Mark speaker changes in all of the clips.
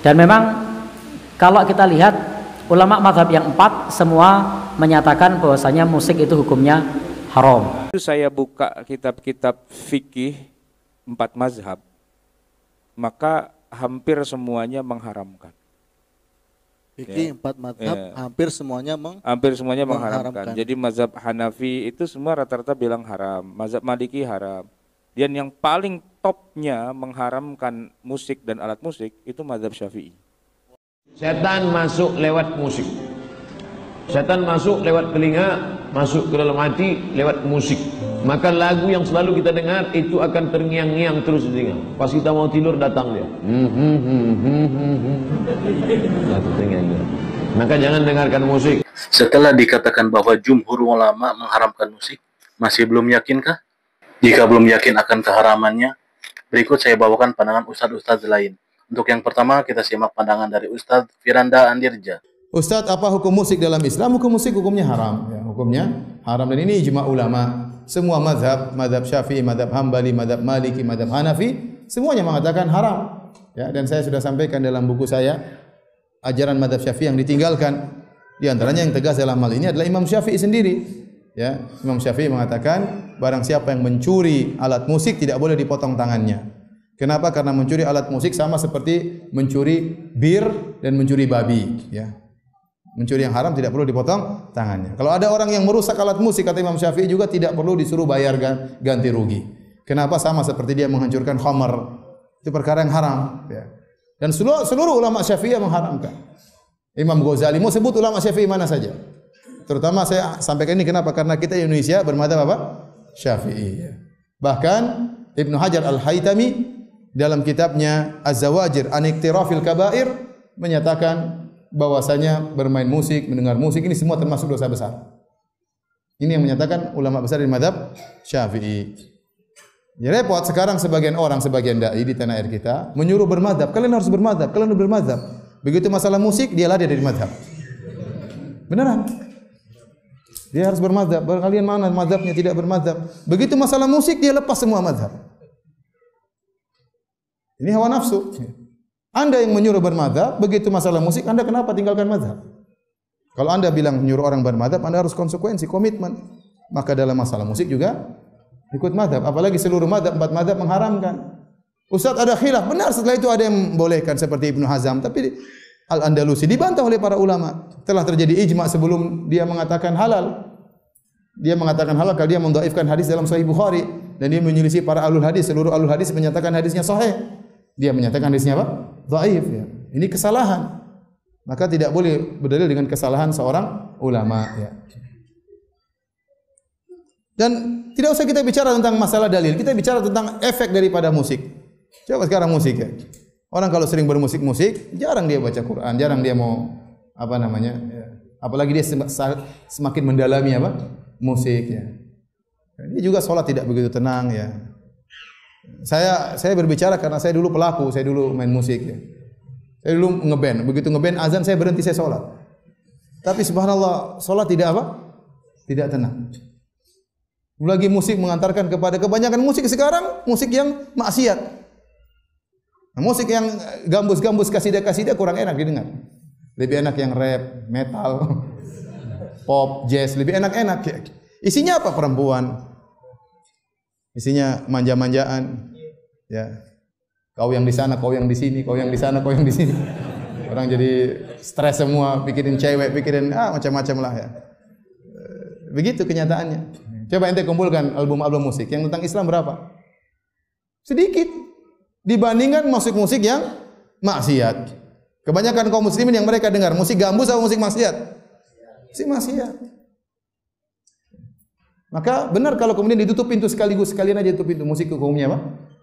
Speaker 1: Dan memang kalau kita lihat ulama mazhab yang 4 semua menyatakan bahwasanya musik itu hukumnya haram.
Speaker 2: Saya buka kitab-kitab fikih 4 mazhab, maka hampir semuanya mengharamkan.
Speaker 3: Fikih 4 mazhab hampir semuanya mengharamkan.
Speaker 2: Jadi mazhab Hanafi itu semua rata-rata bilang haram, mazhab Maliki haram. Dan yang paling topnya mengharamkan musik dan alat musik itu mazhab Syafi'i.
Speaker 4: Setan masuk lewat musik. Setan masuk lewat telinga, masuk ke dalam hati lewat musik. Maka lagu yang selalu kita dengar itu akan terngiang-ngiang terus di telinga. Pas kita mau tidur datang dia. Maka jangan dengarkan musik.
Speaker 5: Setelah dikatakan bahwa jumhur ulama mengharamkan musik, masih belum yakinkah? Jika belum yakin akan keharamannya, berikut saya bawakan pandangan ustadz-ustadz lain. Untuk yang pertama, kita simak pandangan dari Ustadz Firanda Andirja.
Speaker 6: Ustadz, apa hukum musik dalam Islam? Hukum musik hukumnya haram. Ya, hukumnya haram, dan ini ijma ulama. Semua mazhab, mazhab Syafi'i, mazhab Hambali, mazhab Maliki, mazhab Hanafi, semuanya mengatakan haram. Ya, dan saya sudah sampaikan dalam buku saya, ajaran mazhab Syafi'i yang ditinggalkan. Di antaranya yang tegas dalam hal ini adalah Imam Syafi'i sendiri. Ya, Imam Syafi'i mengatakan barang siapa yang mencuri alat musik tidak boleh dipotong tangannya. Kenapa? Karena mencuri alat musik sama seperti mencuri bir dan mencuri babi. Ya, mencuri yang haram tidak perlu dipotong tangannya. Kalau ada orang yang merusak alat musik, kata Imam Syafi'i juga tidak perlu disuruh bayar ganti rugi. Kenapa? Sama seperti dia menghancurkan khamar. Itu perkara yang haram. Ya. Dan seluruh ulama Syafi'i mengharamkan. Imam Ghazali, mau sebut ulama Syafi'i mana saja. Terutama saya sampaikan ini kenapa? Karena kita di Indonesia bermadzhab apa? Syafi'i. Ya. Bahkan Ibnu Hajar Al-Haytami dalam kitabnya Az-Zawajir an Iktirafil Kabair menyatakan bahwasanya bermain musik, mendengar musik ini semua termasuk dosa besar. Ini yang menyatakan ulama besar di mazhab Syafi'i. Ya repot sekarang sebagian orang, sebagian dai di tanah air kita menyuruh bermadzhab. Kalian harus bermadzhab, kalian harus bermadzhab. Begitu masalah musik dia lari dari mazhab. Beneran? Dia harus bermadzhab. Kalian mana mazhabnya tidak bermadzhab? Begitu masalah musik dia lepas semua mazhab. Ini hawa nafsu. Anda yang menyuruh bermadzhab, begitu masalah musik, Anda kenapa tinggalkan mazhab? Kalau Anda bilang menyuruh orang bermadzhab, Anda harus konsekuensi, komitmen. Maka dalam masalah musik juga ikut mazhab. Apalagi seluruh mazhab, 4 mazhab mengharamkan. Ustaz ada khilaf, benar setelah itu ada yang membolehkan seperti Ibnu Hazm, tapi Al-Andalusi dibantah oleh para ulama. Telah terjadi ijma sebelum dia mengatakan halal. Dia mengatakan halal kalau dia mendhaifkan hadis dalam Sahih Bukhari dan dia menyelisih para ahlul hadis. Seluruh ahlul hadis menyatakan hadisnya sahih. Dia menyatakan hadisnya apa? Dhaif ya. Ini kesalahan. Maka tidak boleh berdalil dengan kesalahan seorang ulama ya. Dan tidak usah kita bicara tentang masalah dalil, kita bicara tentang efek daripada musik. Coba sekarang musik ya. Orang kalau sering bermusik-musik, jarang dia baca Quran, jarang dia mau apa namanya? Ya. Apalagi dia semakin mendalami apa? Musik ya. Ini juga sholat tidak begitu tenang ya. Saya berbicara karena saya dulu pelaku, saya dulu main musik ya. Saya dulu ngeband, begitu ngeband azan saya berhenti, saya sholat. Tapi subhanallah, sholat tidak apa? Tidak tenang. Lagi musik mengantarkan kepada kebanyakan musik sekarang, musik yang maksiat. Nah, musik yang gambus-gambus kasidah-kasidah kurang enak didengar. Lebih enak yang rap, metal, pop, jazz, lebih enak-enak ya. Isinya apa? Perempuan. Isinya manja-manjaan, ya. Kau yang di sana, kau yang di sini, kau yang di sana, kau yang di sini. Orang jadi stres semua, pikirin cewek, pikirin macam-macam lah ya. Begitu kenyataannya. Coba ente kumpulkan album-album musik yang tentang Islam berapa? Sedikit dibandingkan musik-musik yang maksiat. Kebanyakan kaum muslimin yang mereka dengar musik gambus atau musik maksiat? Musik maksiat. Maka benar kalau kemudian ditutup pintu sekaligus, sekalian aja tutup pintu musik hukumnya apa?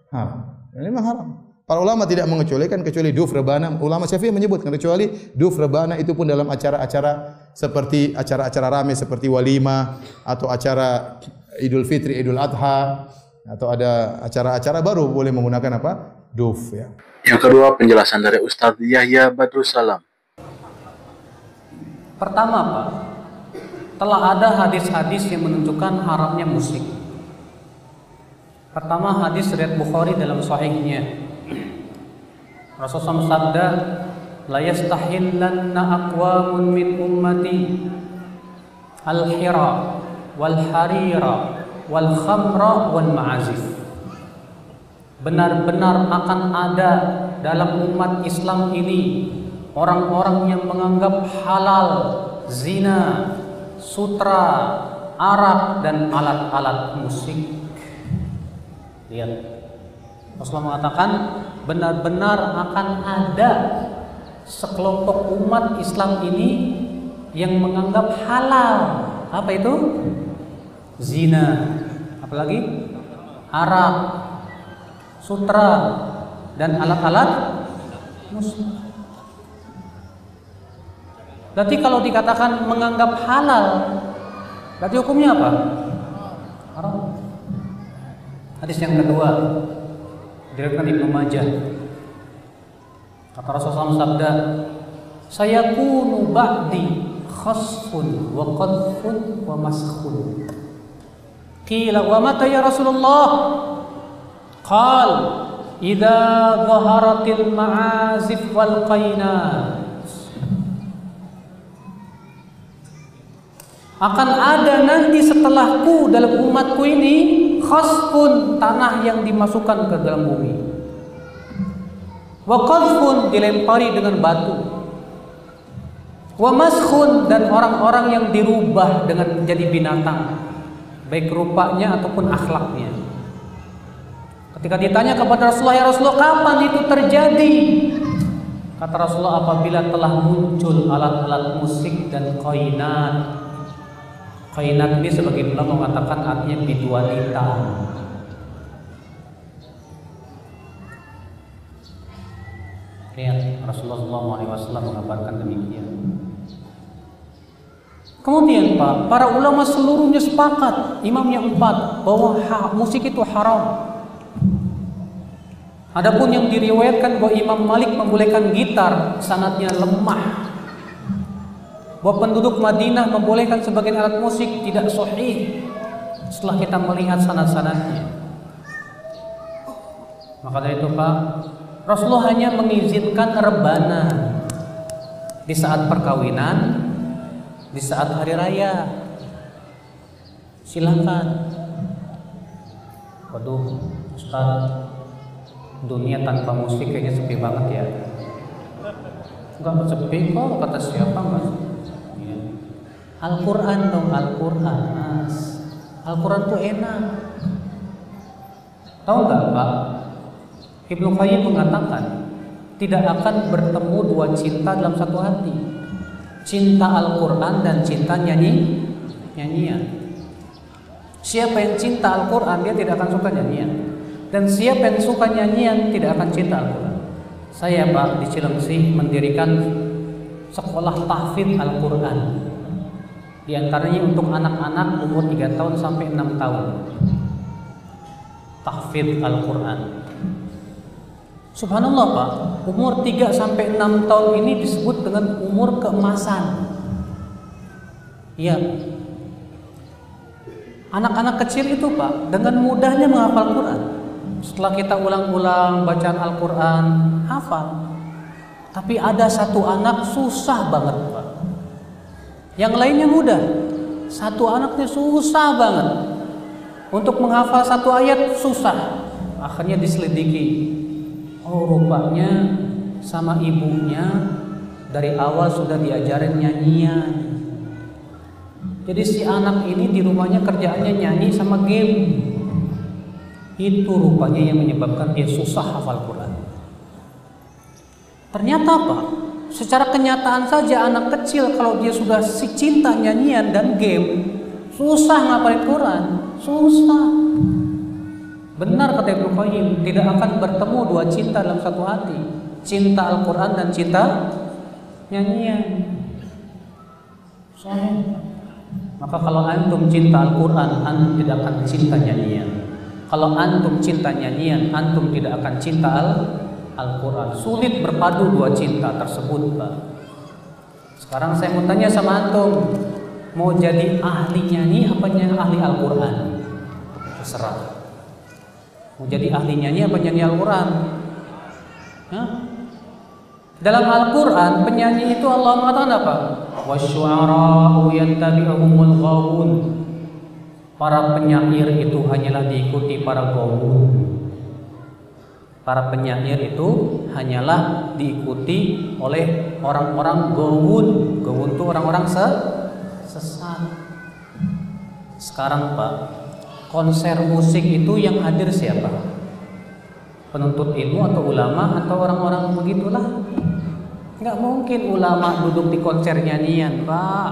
Speaker 6: Haram. Ini memang haram. Para ulama tidak mengecualikan kecuali duf rebana. Ulama Syafi'i menyebutkan kecuali duf rebana itu pun dalam acara-acara seperti acara-acara ramai seperti walimah atau acara Idul Fitri, Idul Adha atau ada acara-acara baru boleh menggunakan apa? Duf ya.
Speaker 5: Yang kedua penjelasan dari Ustadz Yahya Badrus Salam.
Speaker 1: Pertama Pak, telah ada hadis-hadis yang menunjukkan haramnya musik. Pertama hadis riwayat Bukhari dalam sahihnya. Rasulullah SAW sabda,
Speaker 7: la yastahillanna aqwamun min ummati al-hira wal harira wal khamra wal ma'azif. Benar-benar akan ada dalam umat Islam ini orang-orang yang menganggap halal zina, sutra, arak dan alat-alat musik. Lihat, Rasulullah mengatakan benar-benar akan ada sekelompok umat Islam ini yang menganggap halal apa itu? Zina, apalagi arak, sutra dan alat-alat musik. Berarti kalau dikatakan menganggap halal, berarti hukumnya apa? Haram. Hadis yang kedua diriwayatkan Ibnu Majah. Kata Rasulullah sabda, "Sayakunu ba'di khasfun wa qadfun wa maskhun." Qila wa mata ya Rasulullah? Qal idza dhaharatil ma'azif wal qainat. Akan ada nanti setelahku dalam umatku ini khasfun, tanah yang dimasukkan ke dalam bumi, wa qadfun, dilempari dengan batu, wa maskhun, dan orang-orang yang dirubah dengan menjadi binatang, baik rupanya ataupun akhlaknya. Ketika ditanya kepada Rasulullah, ya Rasulullah, kapan itu terjadi? Kata Rasulullah, apabila telah muncul alat-alat musik dan qainat. Qainat ini sebagian ulama mengatakan artinya biduanita. Lihat, Rasulullah SAW mengabarkan demikian. Kemudian Pak, para ulama seluruhnya sepakat, imam yang 4, bahwa musik itu haram. Adapun yang diriwayatkan bahwa Imam Malik membolehkan gitar, sanadnya lemah. Bahwa penduduk Madinah membolehkan sebagian alat musik, tidak sahih setelah kita melihat sanad-sanadnya. Maka dari itu Pak, Rasulullah hanya mengizinkan rebana di saat perkawinan, di saat hari raya. Silakan. Waduh, Ustaz, dunia tanpa musik kayaknya sepi banget ya. Enggak sepi kok, kata siapa Mas? Al-Quran dong, Al-Quran Mas. Al-Quran tuh enak. Tahu nggak Pak? Ibnu Qayyim mengatakan tidak akan bertemu dua cinta dalam satu hati. Cinta Al-Quran dan cinta nyanyian. Siapa yang cinta Al-Quran, dia tidak akan suka nyanyian. Dan siapa yang suka nyanyian tidak akan cinta Al-Quran. Saya Pak di Cilengsi mendirikan sekolah tahfidz Al-Quran. Di antaranya untuk anak-anak umur 3 tahun sampai 6 tahun. Tahfidz Al-Quran. Subhanallah Pak, umur 3 sampai 6 tahun ini disebut dengan umur keemasan. Iya. Anak-anak kecil itu Pak dengan mudahnya menghafal Quran. Setelah kita ulang-ulang bacaan Al-Quran, hafal. Tapi ada satu anak susah banget Pak. Yang lainnya mudah. Satu anaknya susah banget. Untuk menghafal satu ayat susah. Akhirnya diselidiki. Oh rupanya sama ibunya dari awal sudah diajarin nyanyian. Jadi si anak ini di rumahnya kerjaannya nyanyi sama game. Itu rupanya yang menyebabkan dia susah hafal Quran. Ternyata Pak, secara kenyataan saja anak kecil kalau dia sudah cinta nyanyian dan game, susah ngapalin Quran, susah. Benar kata Ibnu Qayyim, tidak akan bertemu dua cinta dalam satu hati, cinta Al-Quran dan cinta nyanyian. Soalnya, maka kalau antum cinta Al-Quran, antum tidak akan cinta nyanyian. Kalau antum cinta nyanyian, antum tidak akan cinta Al-Quran. Sulit berpadu dua cinta tersebut Pak. Sekarang saya mau tanya sama antum, mau jadi ahli nyanyi apa ahli Al-Quran? Terserah. Mau jadi ahli nyanyi apa nyanyi Al-Quran? Dalam Al-Quran penyanyi itu Allah mengatakan apa? Wasyu'ara'u yattabi'uhumul ghawun. Para penyair itu hanyalah diikuti para ghawun. Para penyair itu hanyalah diikuti oleh orang-orang ghawun. Ghawun itu orang-orang sesat. Sekarang Pak, konser musik itu yang hadir siapa? Penuntut ilmu atau ulama atau orang-orang begitulah? Nggak mungkin ulama duduk di konser nyanyian, Pak.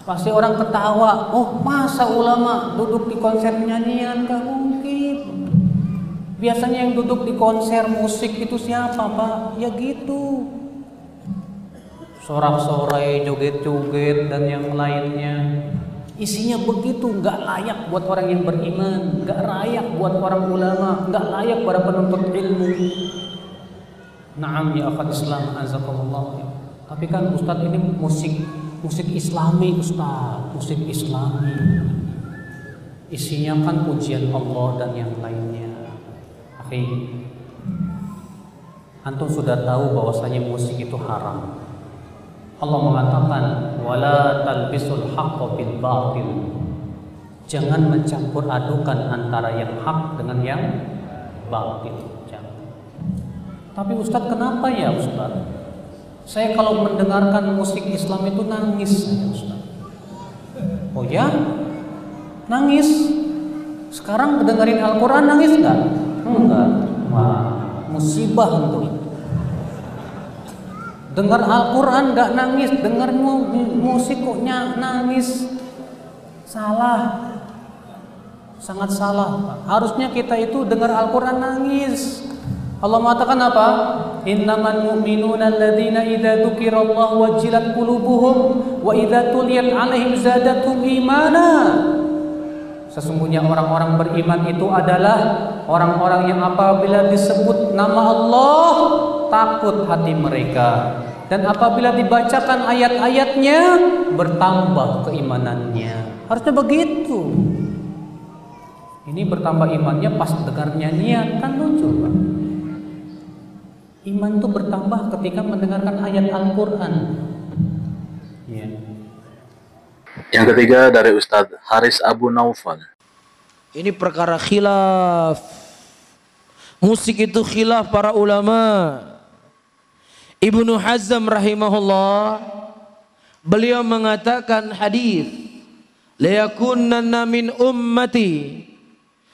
Speaker 7: Pasti orang ketawa. Oh, masa ulama duduk di konser nyanyian? Nggak mungkin. Biasanya yang duduk di konser musik itu siapa, Pak? Ya gitu. Sorak-sorai, joget-joget dan yang lainnya. Isinya begitu, nggak layak buat orang yang beriman, nggak layak buat orang ulama, nggak layak para penuntut ilmu. Naam ya akhwat Islam, azakumullah. Tapi kan Ustadz ini musik Islami, Ustadz, musik Islami. Isinya kan pujian Allah dan yang lainnya. Akhi, antum sudah tahu bahwasanya musik itu haram. Allah mengatakan wala talbisul haqqo bil batil. Jangan mencampur adukan antara yang hak dengan yang batil. Jangan. Tapi Ustadz, kenapa ya Ustadz? Saya kalau mendengarkan musik Islam itu nangis ya Ustadz. Oh ya? Nangis? Sekarang dengerin Al-Quran nangis nggak? Enggak. Wah, musibah untuk itu. Dengar Al-Quran nggak nangis, dengar musik kok nangis. Salah, sangat salah. Harusnya kita itu dengar Al-Quran nangis. Allah mengatakan apa? Innamal mu'minuna alladzina idza dzukirallahu wajilat qulubuhum wa idza tuliyat 'alaihim zadatuhum imana. Sesungguhnya orang-orang beriman itu adalah orang-orang yang apabila disebut nama Allah takut hati mereka, dan apabila dibacakan ayat-ayatnya bertambah keimanannya. Harusnya begitu. Ini bertambah imannya pas dengar nyanyian, kan lucu Pak. Iman itu bertambah ketika mendengarkan ayat Al-Quran. Ya.
Speaker 5: Yang ketiga dari Ustadz Haris Abu Naufal.
Speaker 8: Ini perkara khilaf. Musik itu khilaf para ulama. Ibnu Hazm rahimahullah, beliau mengatakan hadis, la yakunanna min ummati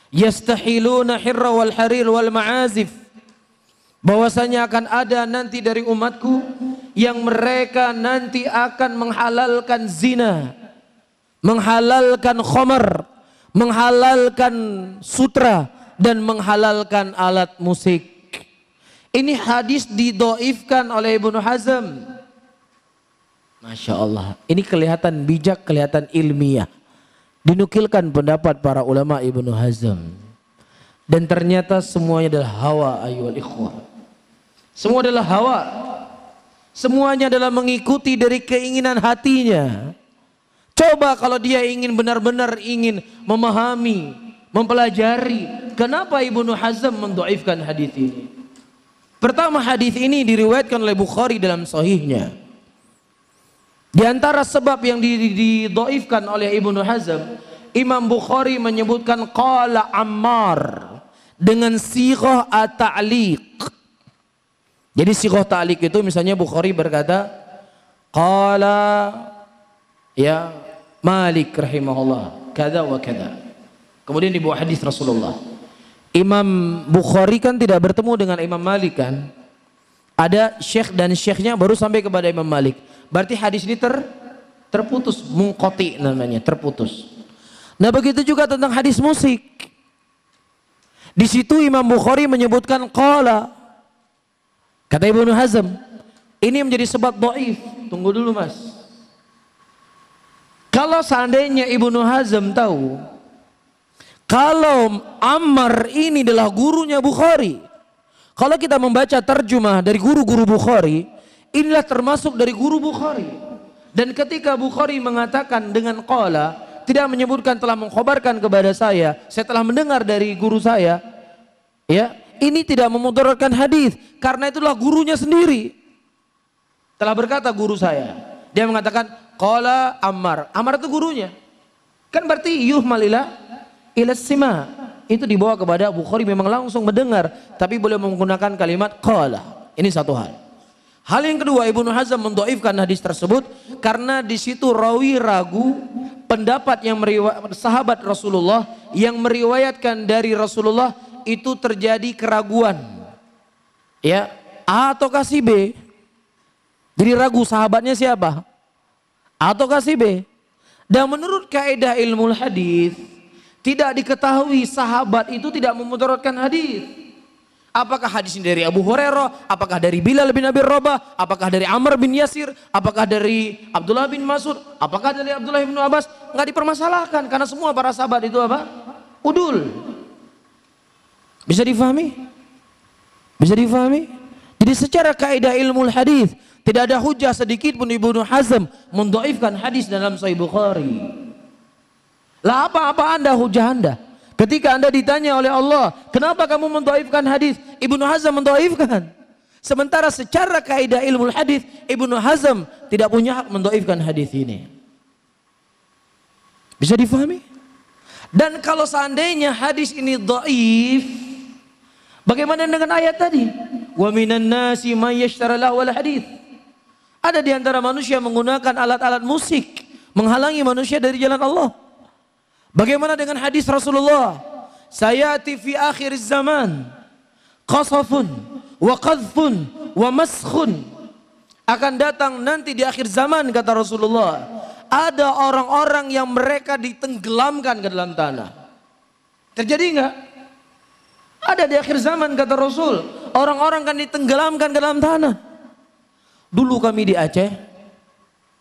Speaker 8: yastahiluna hirra wal harir wal ma'azif. Bahwasanya akan ada nanti dari umatku yang mereka nanti akan menghalalkan zina, menghalalkan khamar, menghalalkan sutra, dan menghalalkan alat musik. Ini hadis didoifkan oleh Ibnu Hazm. Masya Allah, ini kelihatan bijak, kelihatan ilmiah. Dinukilkan pendapat para ulama Ibnu Hazm. Dan ternyata semuanya adalah hawa ayyuhal ikhwah. Semua adalah hawa. Semuanya adalah mengikuti dari keinginan hatinya. Coba kalau dia ingin benar-benar ingin memahami, mempelajari, kenapa Ibnu Hazm mendoifkan hadis ini? Pertama, hadis ini diriwayatkan oleh Bukhari dalam sahihnya. Di antara sebab yang didoifkan oleh Ibnu Hazm, Imam Bukhari menyebutkan qala Ammar dengan sighah at-ta'liq. Jadi sighah ta'liq itu misalnya Bukhari berkata qala ya Malik rahimahullah kada wa kada. Kemudian dibawa hadis Rasulullah. Imam Bukhari kan tidak bertemu dengan Imam Malik kan. Ada syekh dan syekhnya baru sampai kepada Imam Malik. Berarti hadis ini terputus, munqati namanya, terputus. Nah begitu juga tentang hadis musik. Di situ Imam Bukhari menyebutkan qala. Kata Ibnu Hazm, ini menjadi sebab dhaif. Tunggu dulu Mas. Kalau seandainya Ibnu Hazm tahu kalau Ammar ini adalah gurunya Bukhari, kalau kita membaca terjemah dari guru-guru Bukhari, inilah termasuk dari guru Bukhari. Dan ketika Bukhari mengatakan dengan qala, tidak menyebutkan telah mengkhabarkan kepada saya telah mendengar dari guru saya, ya, ini tidak memudaratkan hadis, karena itulah gurunya sendiri telah berkata, guru saya, dia mengatakan qala Ammar. Ammar itu gurunya, kan berarti yuhmal ila sima, itu dibawa kepada Bukhari memang langsung mendengar, tapi boleh menggunakan kalimat qala. Ini satu hal. Hal yang kedua, Ibnu Hazm mendhaifkan hadis tersebut karena di situ rawi ragu pendapat yang sahabat Rasulullah yang meriwayatkan dari Rasulullah itu terjadi keraguan. Ya, A atau kasih B. Jadi ragu sahabatnya siapa? A atau kasih B. Dan menurut kaidah ilmu hadis tidak diketahui sahabat itu tidak memudaratkan hadis. Apakah hadis ini dari Abu Hurairah, apakah dari Bilal bin Abi Rabah, apakah dari Amr bin Yasir, apakah dari Abdullah bin Mas'ud, apakah dari Abdullah bin Abbas, nggak dipermasalahkan karena semua para sahabat itu apa? Udul. Bisa difahami? Bisa difahami? Jadi secara kaidah ilmu hadis tidak ada hujah sedikit pun Ibnu Hazm mendhaifkan hadis dalam Sahih Bukhari. Lah apa Anda hujah Anda? Ketika Anda ditanya oleh Allah, kenapa kamu mendhaifkan hadis? Ibnu Hazm mendhaifkan. Sementara secara kaidah ilmu hadis, Ibnu Hazm tidak punya hak mendhaifkan hadis ini. Bisa difahami? Dan kalau seandainya hadis ini dhaif, bagaimana dengan ayat tadi? Wa minan nasi may yashtari lahwal hadis. Ada di antara manusia menggunakan alat-alat musik menghalangi manusia dari jalan Allah. Bagaimana dengan hadis Rasulullah? Sayati fi akhir zaman qasafun wa qadhfun wa maskhun. Akan datang nanti di akhir zaman, kata Rasulullah, ada orang-orang yang mereka ditenggelamkan ke dalam tanah. Terjadi enggak? Ada di akhir zaman, kata Rasul, orang-orang kan ditenggelamkan ke dalam tanah. Dulu kami di Aceh,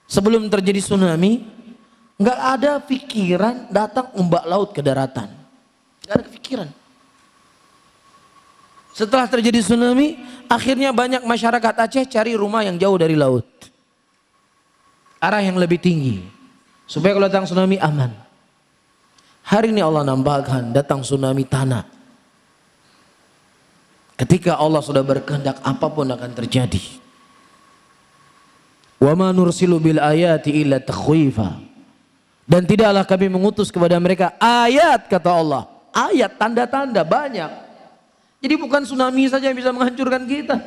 Speaker 8: sebelum terjadi tsunami, nggak ada pikiran datang ombak laut ke daratan. Nggak ada pikiran. Setelah terjadi tsunami, akhirnya banyak masyarakat Aceh cari rumah yang jauh dari laut. Arah yang lebih tinggi. Supaya kalau datang tsunami aman. Hari ini Allah nambahkan datang tsunami tanah. Ketika Allah sudah berkehendak, apapun akan terjadi. Wa ma nursilu bil ayati illa takhwifa. Dan tidaklah kami mengutus kepada mereka ayat, kata Allah. Ayat, tanda-tanda banyak. Jadi bukan tsunami saja yang bisa menghancurkan kita.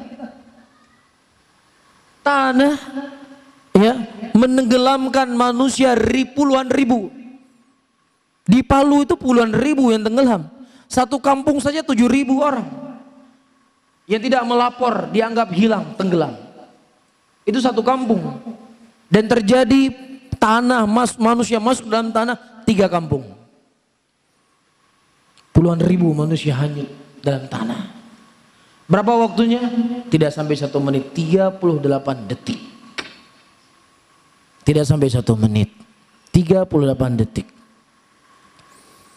Speaker 8: Tanah ya menenggelamkan manusia puluhan ribu. Di Palu itu puluhan ribu yang tenggelam. Satu kampung saja 7.000 orang yang tidak melapor dianggap hilang, tenggelam. Itu satu kampung. Dan terjadi tanah manusia masuk dalam tanah 3 kampung. Puluhan ribu manusia hanyut dalam tanah. Berapa waktunya? Tidak sampai 1 menit, 38 detik. Tidak sampai 1 menit, 38 detik.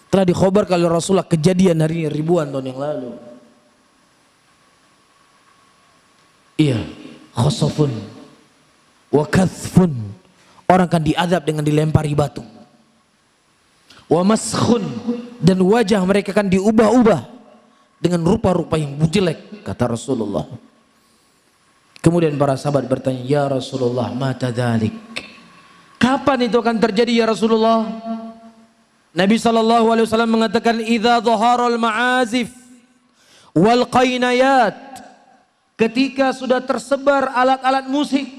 Speaker 8: Telah dikhabarkan oleh Rasulullah kejadian hari ini ribuan tahun yang lalu. Iya, khasafun wa kathfun. Orang akan diazab dengan dilempari batu. Wa maskhun, dan wajah mereka akan diubah-ubah dengan rupa-rupa yang jelek, kata Rasulullah. Kemudian para sahabat bertanya, ya Rasulullah, mata dzalik? Kapan itu akan terjadi ya Rasulullah? Nabi SAW mengatakan, idza dhaharal ma'azif wal qainayat, ketika sudah tersebar alat-alat musik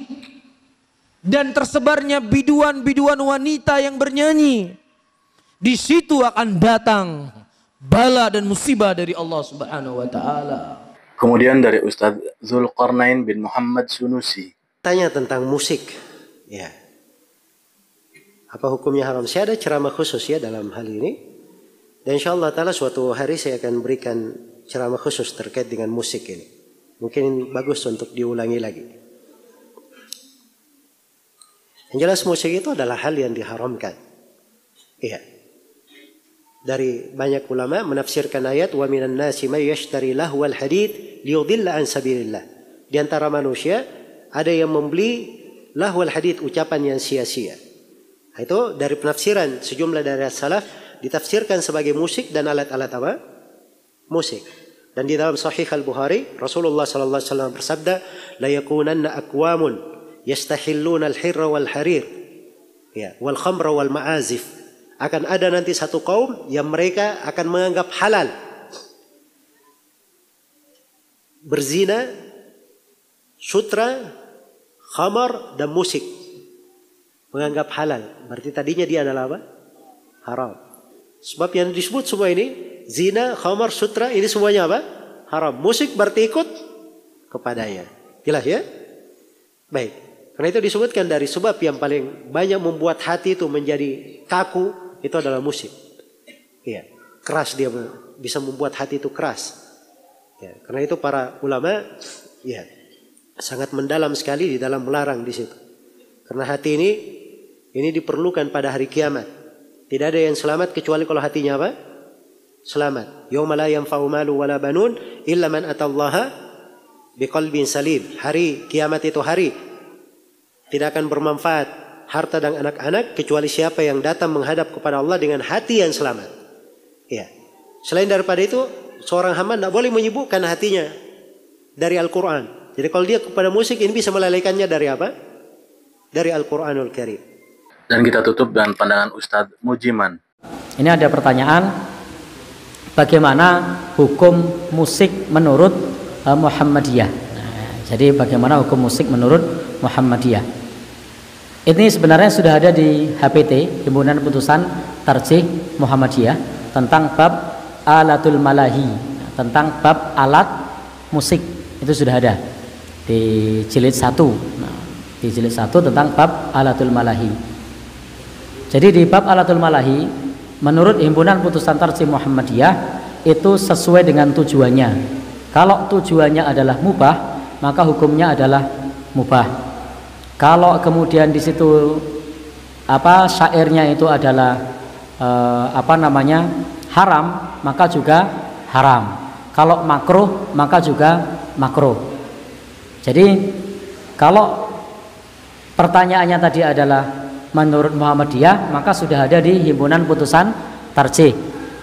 Speaker 8: dan tersebarnya biduan-biduan wanita yang bernyanyi, di situ akan datang bala dan musibah dari Allah Subhanahu wa taala.
Speaker 5: Kemudian dari Ustaz Zulkarnain bin Muhammad Sunusi.
Speaker 9: Tanya tentang musik. Ya. Apa hukumnya haram? Saya ada ceramah khusus ya dalam hal ini. Dan insyaallah taala suatu hari saya akan berikan ceramah khusus terkait dengan musik ini. Mungkin bagus untuk diulangi lagi. Yang jelas musik itu adalah hal yang diharamkan. Iya. Dari banyak ulama menafsirkan ayat wa minan nasi may yashtari lahwal hadits liyudilla an sabilillah. Di antara manusia ada yang membeli lahwal hadits, ucapan yang sia-sia. Itu dari penafsiran sejumlah dari salaf ditafsirkan sebagai musik dan alat-alat apa? Musik. Dan di dalam Sahih Al-Bukhari, Rasulullah sallallahu alaihi wasallam bersabda, "La yakunanna aqwamun yastahilluna al-hirra wal harir, ya, wal khamra wal ma'azif." Akan ada nanti satu kaum yang mereka akan menganggap halal berzina, sutra, khamar dan musik. Menganggap halal. Berarti tadinya dia adalah apa? Haram. Sebab yang disebut semua ini, zina, khamar, sutra, ini semuanya apa? Haram. Musik berarti ikut kepadanya. Jelas ya? Baik. Karena itu disebutkan dari sebab yang paling banyak membuat hati itu menjadi kaku, itu adalah musik. Iya. Keras, dia bisa membuat hati itu keras. Ya, karena itu para ulama ya sangat mendalam sekali di dalam melarang di situ. Karena hati ini diperlukan pada hari kiamat. Tidak ada yang selamat kecuali kalau hatinya apa? Selamat. Yauma la yanfa'u malu wala banun illa man atallaha biqalbin salim. Hari kiamat itu hari tidak akan bermanfaat harta dan anak-anak kecuali siapa yang datang menghadap kepada Allah dengan hati yang selamat. Ya. Selain daripada itu, seorang hamba tidak boleh menyibukkan hatinya dari Al-Quran. Jadi kalau dia kepada musik, ini bisa melalaikannya dari apa? Dari Al-Quranul Karim.
Speaker 5: Dan kita tutup dengan pandangan Ustadz Mujiman.
Speaker 1: Ini ada pertanyaan, bagaimana hukum musik menurut Muhammadiyah? Nah, jadi bagaimana hukum musik menurut Muhammadiyah? Ini sebenarnya sudah ada di HPT, Himpunan Putusan Tarjih Muhammadiyah, tentang bab alatul malahi, tentang bab alat musik. Itu sudah ada di jilid 1. Nah, di jilid 1 tentang bab alatul malahi. Jadi di bab alatul malahi, menurut Himpunan Putusan Tarjih Muhammadiyah, itu sesuai dengan tujuannya. Kalau tujuannya adalah mubah, maka hukumnya adalah mubah. Kalau kemudian di situ syairnya itu adalah haram, maka juga haram. Kalau makruh, maka juga makruh. Jadi kalau pertanyaannya tadi adalah menurut Muhammadiyah, maka sudah ada di Himpunan Putusan Tarjih.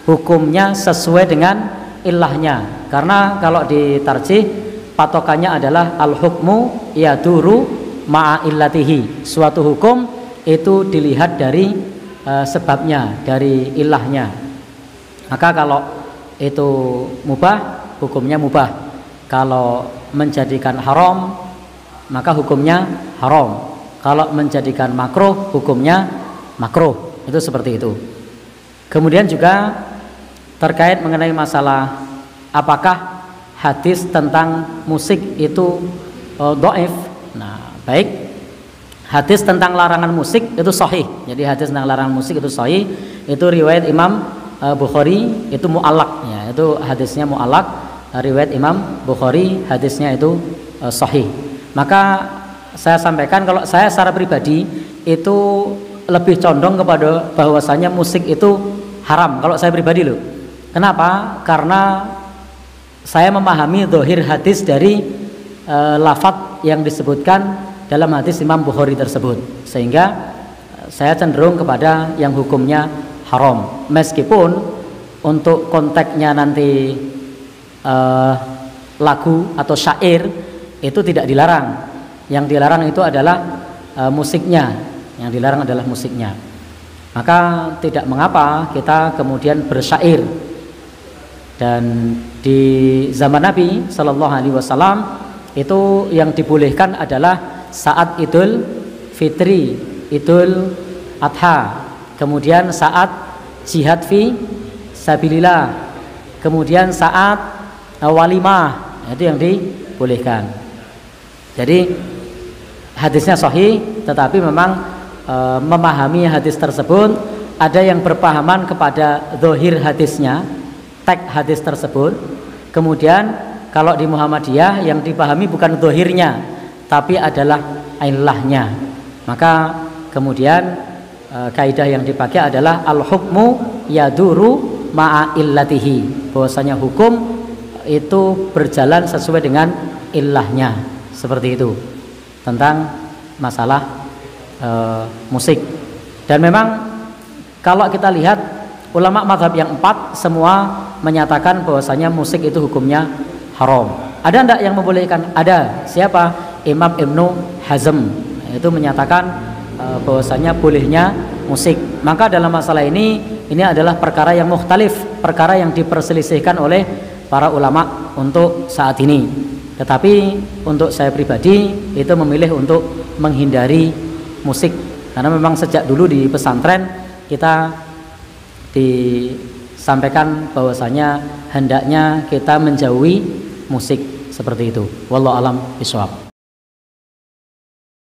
Speaker 1: Hukumnya sesuai dengan ilahnya. Karena kalau di tarjih patokannya adalah al-hukmu yaduru ma'a illatihi. Suatu hukum itu dilihat dari sebabnya, dari ilahnya. Maka kalau itu mubah, hukumnya mubah. Kalau menjadikan haram, maka hukumnya haram. Kalau menjadikan makruh, hukumnya makruh. Itu seperti itu. Kemudian juga terkait mengenai masalah apakah hadis tentang musik itu dhaif. Nah, baik, hadis tentang larangan musik itu sahih. Jadi hadis tentang larangan musik itu sahih. Itu riwayat Imam Bukhari, itu mu'allaq ya. Itu hadisnya mu'allaq, riwayat Imam Bukhari, hadisnya itu sahih. Maka saya sampaikan, kalau saya secara pribadi itu lebih condong kepada bahwasanya musik itu haram kalau saya pribadi loh. Kenapa? Karena saya memahami zahir hadis dari lafadz yang disebutkan dalam hadis Imam Bukhari tersebut, sehingga saya cenderung kepada yang hukumnya haram. Meskipun untuk konteksnya nanti lagu atau syair itu tidak dilarang. Yang dilarang itu adalah musiknya. Yang dilarang adalah musiknya. Maka tidak mengapa kita kemudian bersyair. Dan di zaman Nabi Sallallahu Alaihi Wasallam itu yang dibolehkan adalah saat Idul Fitri, Idul Adha, kemudian saat jihad fi sabilillah, kemudian saat walimah, itu yang dibolehkan. Jadi hadisnya sahih, tetapi memang memahami hadis tersebut ada yang berpahaman kepada zahir hadisnya, teks hadis tersebut. Kemudian kalau di Muhammadiyah yang dipahami bukan zahirnya, tapi adalah ilahnya. Maka kemudian kaidah yang dipakai adalah al-hukmu yaduru ma'a illatihi, bahwasanya hukum itu berjalan sesuai dengan ilahnya, seperti itu tentang masalah musik. Dan memang kalau kita lihat ulama mazhab yang 4 semua menyatakan bahwasanya musik itu hukumnya haram. Ada enggak yang membolehkan? Ada. Siapa? Imam Ibnu Hazm. Itu menyatakan bahwasanya bolehnya musik. Maka dalam masalah ini adalah perkara yang mukhtalif, perkara yang diperselisihkan oleh para ulama untuk saat ini. Tetapi untuk saya pribadi itu memilih untuk menghindari musik, karena memang sejak dulu di pesantren kita disampaikan bahwasanya hendaknya kita menjauhi musik seperti itu. Wallahu alam bishawab.